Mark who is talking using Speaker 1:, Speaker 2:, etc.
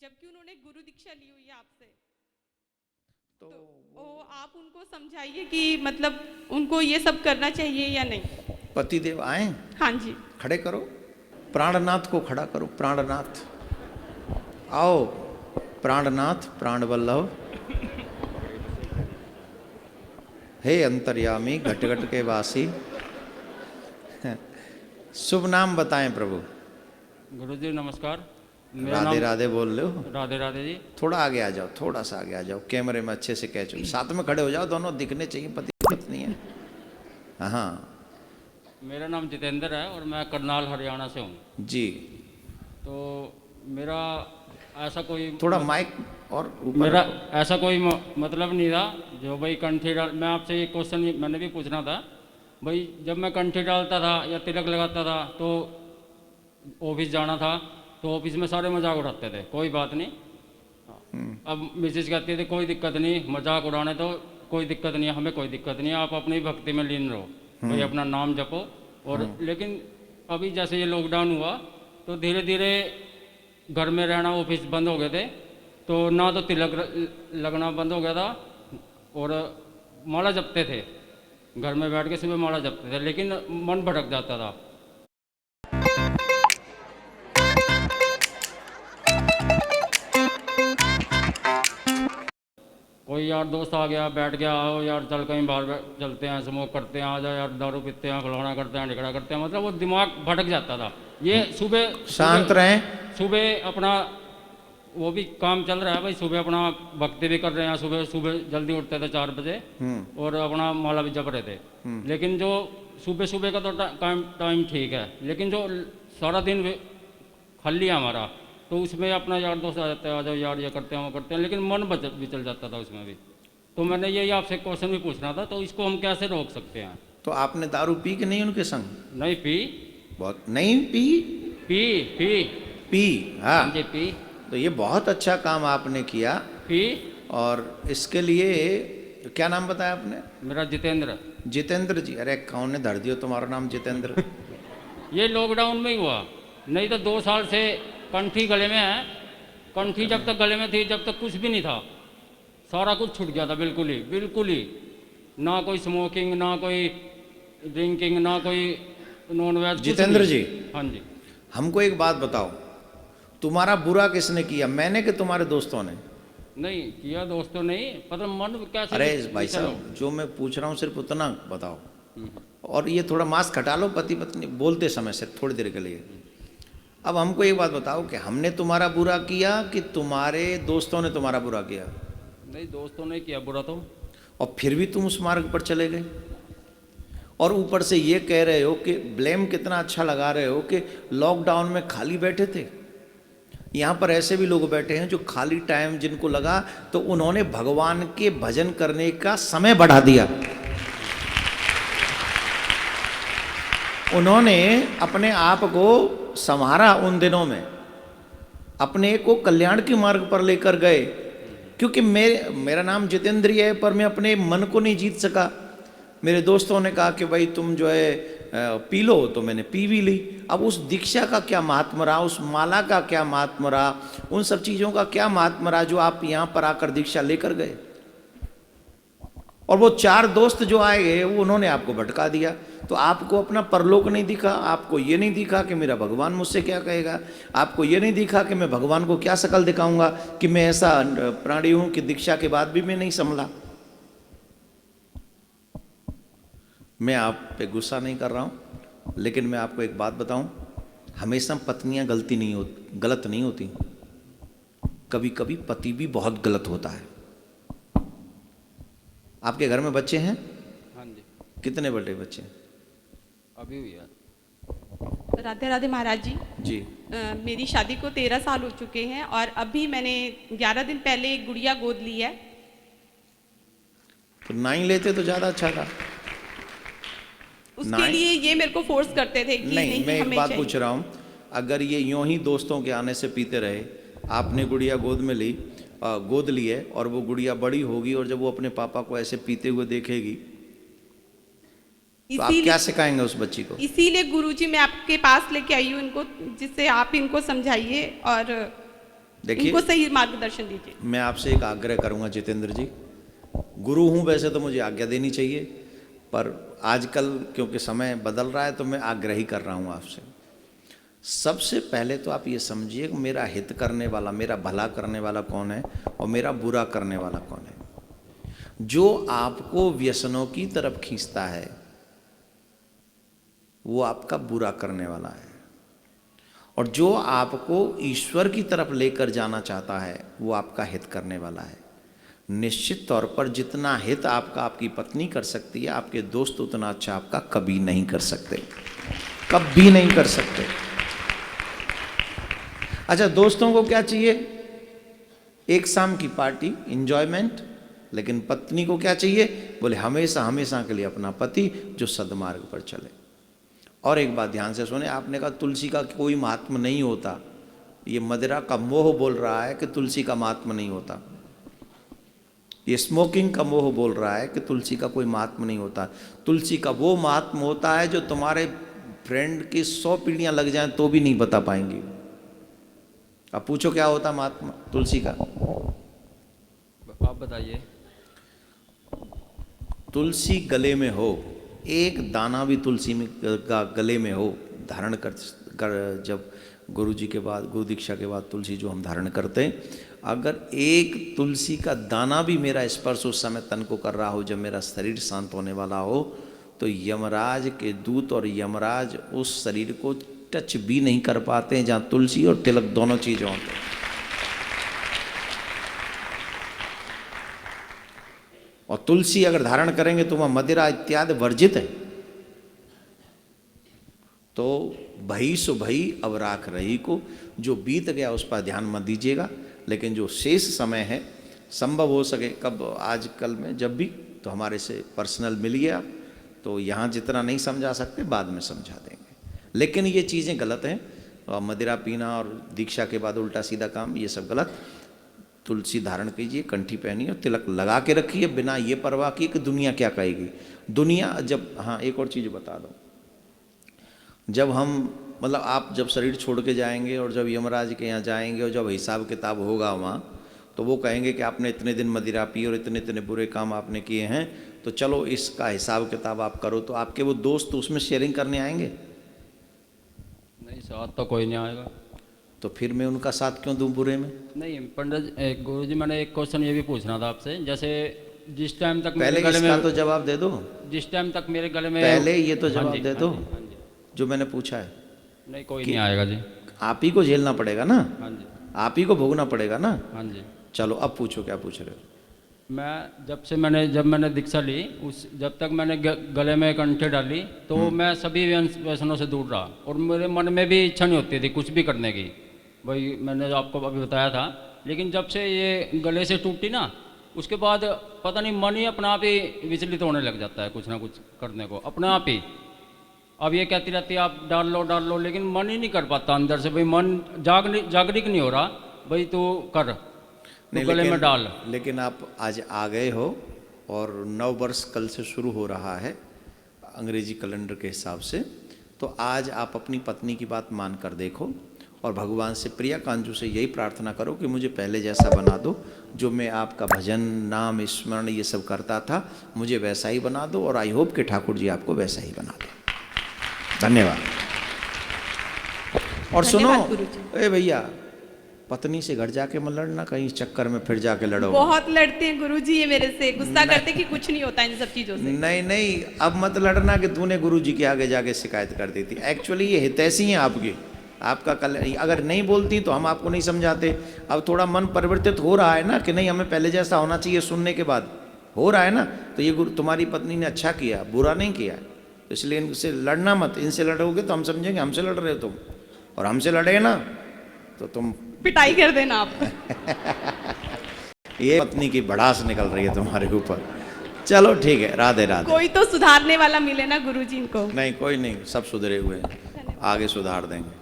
Speaker 1: जबकि उन्होंने गुरु दीक्षा ली हुई है आपसे।
Speaker 2: तो
Speaker 1: वो आप उनको समझाइए कि मतलब उनको ये सब करना चाहिए या नहीं।
Speaker 2: पतिदेव आए,
Speaker 1: हाँ जी।
Speaker 2: खड़े करो, प्राणनाथ को खड़ा करो। प्राणनाथ आओ, प्राणनाथ प्राण वल्लभ, हे अंतर्यामी घट घट के वासी, शुभ नाम बताएं प्रभु।
Speaker 3: गुरुजी नमस्कार। मेरा
Speaker 2: राधे
Speaker 3: नाम
Speaker 2: राधे बोल लो।
Speaker 3: राधे राधे जी।
Speaker 2: थोड़ा आगे आ जाओ, थोड़ा सा आगे आ जाओ, कैमरे में अच्छे से कैच हो, साथ में खड़े हो जाओ, दोनों दिखने चाहिए, पति पत्नी है। हाँ
Speaker 3: मेरा नाम जितेंद्र है और मैं करनाल हरियाणा से हूँ।
Speaker 2: जी।
Speaker 3: तो मेरा ऐसा कोई
Speaker 2: थोड़ा माइक और ऊपर
Speaker 3: मेरा
Speaker 2: रखो।
Speaker 3: ऐसा कोई मतलब नहीं था जो भाई कंठी डाल। मैं आपसे एक क्वेश्चन मैंने भी पूछना था भाई, जब मैं कंठी डालता था या तिलक लगाता था तो ऑफिस जाना था, तो ऑफिस में सारे मजाक उड़ाते थे, कोई बात नहीं। अब मिसेज कहती थी कोई दिक्कत नहीं, मजाक उड़ाने तो कोई दिक्कत नहीं है, हमें कोई दिक्कत नहीं है, आप अपनी भक्ति में लीन रहो, भाई अपना नाम जपो। और लेकिन अभी जैसे ये लॉकडाउन हुआ तो धीरे धीरे घर में रहना, ऑफिस बंद हो गए थे, तो ना तो तिलक लगना बंद हो गया था और माला जपते थे, घर में बैठ के सुबह माला जपते थे, लेकिन मन भटक जाता था। कोई यार दोस्त आ गया, बैठ गया, आओ यार चल कहीं बाहर चलते हैं, स्मोक करते हैं, आ जाओ यार दारू पीते हैं, फलाना करते हैं, ढिकड़ा करते हैं, मतलब वो दिमाग भटक जाता था। ये सुबह
Speaker 2: शांत रहें।
Speaker 3: सुबह अपना वो भी काम चल रहा है भाई, सुबह अपना भक्ति भी कर रहे हैं, सुबह सुबह जल्दी उठते थे 4 बजे और अपना माला भी जप रहे थे। लेकिन जो सुबह सुबह का तो टाइम ठीक है, लेकिन जो सारा दिन खाली है हमारा, तो उसमें अपना यार दोस्त आ जाता है, आ जाओ यार ये करते हैं वो करते हैं, लेकिन मन विचल जाता था उसमें भी। तो मैंने यही आपसे क्वेश्चन भी पूछना था, तो इसको हम कैसे रोक सकते हैं?
Speaker 2: तो आपने दारू पी कि नहीं उनके संग?
Speaker 3: नहीं पी।
Speaker 2: बहुत नहीं पी?
Speaker 3: पी पी
Speaker 2: पी, हाँ।
Speaker 3: जी पी
Speaker 2: तो ये बहुत अच्छा काम आपने किया।
Speaker 3: पी।
Speaker 2: और इसके लिए क्या नाम बताया आपने?
Speaker 3: मेरा जितेंद्र।
Speaker 2: जितेंद्र जी? अरे कौन ने धर दिया तुम्हारा नाम जितेंद्र?
Speaker 3: ये लॉकडाउन में ही हुआ, नहीं तो 2 साल से कंठी गले में है। कंठी जब तक गले में थी, जब तक कुछ भी नहीं था, सारा कुछ छूट गया था, बिल्कुल ही। ना कोई स्मोकिंग, ना कोई ड्रिंकिंग, ना कोई नॉन वेज।
Speaker 2: जितेंद्र जी,
Speaker 3: हाँ जी।
Speaker 2: हमको एक बात बताओ, तुम्हारा बुरा किसने किया, मैंने कि तुम्हारे दोस्तों ने?
Speaker 3: नहीं किया दोस्तों, नहीं मतलब मन कैसे।
Speaker 2: अरे भाई साहब, जो मैं पूछ रहा हूँ सिर्फ उतना बताओ। और ये थोड़ा मास्क हटा लो पति पत्नी बोलते समय से थोड़ी देर के लिए। अब हमको एक बात बताओ कि हमने तुम्हारा बुरा किया कि तुम्हारे दोस्तों ने तुम्हारा बुरा किया?
Speaker 3: नहीं, दोस्तों ने किया बुरा तो।
Speaker 2: और फिर भी तुम उस मार्ग पर चले गए, और ऊपर से ये कह रहे हो कि ब्लेम कितना अच्छा लगा रहे हो कि लॉकडाउन में खाली बैठे थे। यहाँ पर ऐसे भी लोग बैठे हैं जो खाली टाइम जिनको लगा तो उन्होंने भगवान के भजन करने का समय बढ़ा दिया। उन्होंने अपने आप को संवारा उन दिनों में, अपने को कल्याण के मार्ग पर लेकर गए। क्योंकि मेरा नाम जितेंद्र है, पर मैं अपने मन को नहीं जीत सका। मेरे दोस्तों ने कहा कि भाई तुम जो है पी लो, तो मैंने पी भी ली। अब उस दीक्षा का क्या महात्म रहा, उस माला का क्या महात्म रहा, उन सब चीज़ों का क्या महात्म रहा जो आप यहाँ पर आकर दीक्षा लेकर गए? और वो 4 दोस्त जो आए गए वो उन्होंने आपको भटका दिया। तो आपको अपना परलोक नहीं दिखा, आपको ये नहीं दिखा कि मेरा भगवान मुझसे क्या कहेगा, आपको ये नहीं दिखा कि मैं भगवान को क्या शकल दिखाऊंगा कि मैं ऐसा प्राणी हूं कि दीक्षा के बाद भी मैं नहीं संभला। मैं आप पे गुस्सा नहीं कर रहा हूं, लेकिन मैं आपको एक बात बताऊं, हमेशा पत्नियां गलत नहीं होती, कभी कभी पति भी बहुत गलत होता है। आपके घर में बच्चे हैं?
Speaker 3: हाँ जी।
Speaker 2: कितने बड़े बच्चे?
Speaker 3: अभी हुई है।
Speaker 1: राधे राधे महाराज जी।
Speaker 2: जी।
Speaker 1: मेरी शादी को 13 साल हो चुके हैं और अभी मैंने 11 दिन पहले एक गुड़िया गोद ली है।
Speaker 2: तो 9 लेते तो ज्यादा अच्छा था।
Speaker 1: उसके लिए ये मेरे को फोर्स करते थे कि
Speaker 2: नहीं, मैं एक बात
Speaker 1: चाहिए।
Speaker 2: पूछ रहा हूँ, अगर ये यूं ही दोस्तों के आने से पीते रहे, आपने गुड़िया गोद में ली, गोद ली है, और वो गुड़िया बड़ी होगी और जब वो अपने पापा को ऐसे पीते हुए देखेगी तो आप क्या सिखाएंगे उस बच्ची को?
Speaker 1: इसीलिए गुरुजी मैं आपके पास लेके आई हूँ इनको, जिससे आप इनको समझाइए और
Speaker 2: देखिए,
Speaker 1: इनको सही मार्गदर्शन दीजिए।
Speaker 2: मैं आपसे एक आग्रह करूंगा जितेंद्र जी, गुरु हूं वैसे तो मुझे आज्ञा देनी चाहिए, पर आजकल क्योंकि समय बदल रहा है तो मैं आग्रह ही कर रहा हूं आपसे। सबसे पहले तो आप ये समझिए कि मेरा हित करने वाला, मेरा भला करने वाला कौन है और मेरा बुरा करने वाला कौन है। जो आपको व्यसनों की तरफ खींचता है वो आपका बुरा करने वाला है, और जो आपको ईश्वर की तरफ लेकर जाना चाहता है वो आपका हित करने वाला है। निश्चित तौर पर जितना हित आपका आपकी पत्नी कर सकती है, आपके दोस्त उतना अच्छा आपका कभी नहीं कर सकते, कभी नहीं कर सकते। अच्छा, दोस्तों को क्या चाहिए? एक शाम की पार्टी, एंजॉयमेंट। लेकिन पत्नी को क्या चाहिए? बोले हमेशा हमेशा के लिए अपना पति जो सद्मार्ग पर चले। और एक बात ध्यान से सुने, आपने कहा तुलसी का कोई महात्म नहीं होता, ये मदिरा का मोह बोल रहा है कि तुलसी का महात्म नहीं होता। ये स्मोकिंग का मोह बोल रहा है कि तुलसी का कोई महात्म नहीं होता। तुलसी का वो महात्म होता है जो तुम्हारे फ्रेंड की 100 पीढ़ियां लग जाएं तो भी नहीं बता पाएंगी। अब पूछो क्या होता महात्मा तुलसी का?
Speaker 3: आप बताइए।
Speaker 2: तुलसी गले में हो, एक दाना भी तुलसी में का गले में हो, धारण कर जब गुरु जी के बाद, गुरु दीक्षा के बाद तुलसी जो हम धारण करते हैं, अगर एक तुलसी का दाना भी मेरा स्पर्श उस समय तन को कर रहा हो, जब मेरा शरीर शांत होने वाला हो, तो यमराज के दूत और यमराज उस शरीर को टच भी नहीं कर पाते हैं जहाँ तुलसी और तिलक दोनों चीज़ हों। और तुलसी अगर धारण करेंगे तो वह मदिरा इत्यादि वर्जित है। तो भई सो भई अब राख रही को, जो बीत गया उस पर ध्यान मत दीजिएगा, लेकिन जो शेष समय है, संभव हो सके कब, आज कल में जब भी, तो हमारे से पर्सनल मिलिए आप, तो यहाँ जितना नहीं समझा सकते बाद में समझा देंगे। लेकिन ये चीज़ें गलत हैं, और मदिरा पीना और दीक्षा के बाद उल्टा सीधा काम, ये सब गलत। तुलसी धारण कीजिए, कंठी पहनिए और तिलक लगा के रखिए, बिना ये परवाह किए कि दुनिया क्या कहेगी। दुनिया जब, हाँ एक और चीज़ बता दो, जब हम मतलब आप जब शरीर छोड़ के जाएंगे और जब यमराज के यहाँ जाएंगे और जब हिसाब किताब होगा वहाँ, तो वो कहेंगे कि आपने इतने दिन मदिरा पी और इतने इतने बुरे काम आपने किए हैं, तो चलो इसका हिसाब किताब आप करो। तो आपके वो दोस्त उसमें शेयरिंग करने आएंगे?
Speaker 3: नहीं, साथ तो कोई नहीं आएगा।
Speaker 2: तो फिर मैं उनका साथ क्यों दूं बुरे में?
Speaker 3: नहीं पंडित, गुरु जी, मैंने एक क्वेश्चन ये भी पूछना था आपसे। जैसे जिस टाइम तक
Speaker 2: पहले
Speaker 3: मेरे गले
Speaker 2: इसका
Speaker 3: में,
Speaker 2: तो जवाब दे दो।
Speaker 3: जिस टाइम तक मेरे गले में,
Speaker 2: पहले ये तो
Speaker 3: हाँ
Speaker 2: जवाब
Speaker 3: जी,
Speaker 2: दे दो
Speaker 3: हाँ जी।
Speaker 2: जो मैंने पूछा है।
Speaker 3: नहीं, कोई नहीं आएगा जी।
Speaker 2: आप ही को झेलना पड़ेगा ना,
Speaker 3: हाँ जी,
Speaker 2: आप ही को भोगना पड़ेगा ना।
Speaker 3: हाँ जी।
Speaker 2: चलो अब पूछो, क्या पूछ रहे हो?
Speaker 3: मैं जब मैंने दीक्षा ली, जब तक मैंने गले में कंठी डाली, तो मैं सभी व्यसनों से दूर रहा, और मेरे मन में भी इच्छा नहीं होती थी कुछ भी करने की। भाई मैंने आपको अभी बताया था। लेकिन जब से ये गले से टूटी ना, उसके बाद पता नहीं मन ही अपने आप ही विचलित होने लग जाता है कुछ ना कुछ करने को, अपने आप ही। अब ये कहती रहती है आप डाल लो, लेकिन मन ही नहीं कर पाता अंदर से। भाई मन जागरिक नहीं हो रहा, भाई तू कर, तो गले में डाल।
Speaker 2: लेकिन आप आज आ गए हो और नव वर्ष कल से शुरू हो रहा है अंग्रेजी कैलेंडर के हिसाब से, तो आज आप अपनी पत्नी की बात मान कर देखो और भगवान से, प्रिया कांजू से यही प्रार्थना करो कि मुझे पहले जैसा बना दो, जो मैं आपका भजन नाम स्मरण ये सब करता था, मुझे वैसा ही बना दो, और आई होप कि ठाकुर जी आपको वैसा ही बना दो। धन्यवाद। और सुनो, ए भैया, पत्नी से घर जाके मत लड़ना, कहीं इस चक्कर में फिर जाके लड़ो।
Speaker 1: बहुत लड़ते हैं गुरुजी ये मेरे से, गुस्सा करते कि कुछ नहीं होता इन सब चीजों से।
Speaker 2: नहीं, अब मत लड़ना कि तूने गुरुजी के आगे जाके शिकायत कर दी थी। एक्चुअली ये हितैषी हैं आपकी, आपका कल अगर नहीं बोलती तो हम आपको नहीं समझाते। अब थोड़ा मन परिवर्तित हो रहा है ना कि नहीं, हमें पहले जैसा होना चाहिए, सुनने के बाद हो रहा है ना, तो ये तुम्हारी पत्नी ने अच्छा किया, बुरा नहीं किया, इसलिए इनसे लड़ना मत। इनसे लड़ोगे तो हम समझेंगे हमसे लड़ रहे हो तुम, और हमसे लड़े ना तो तुम
Speaker 1: पिटाई कर देना आप।
Speaker 2: ये पत्नी की भड़ास निकल रही है तुम्हारे ऊपर। चलो ठीक है, राधे राधे।
Speaker 1: कोई तो सुधारने वाला मिले ना गुरुजी इनको।
Speaker 2: नहीं, कोई नहीं, सब सुधरे हुए हैं, आगे सुधार देंगे।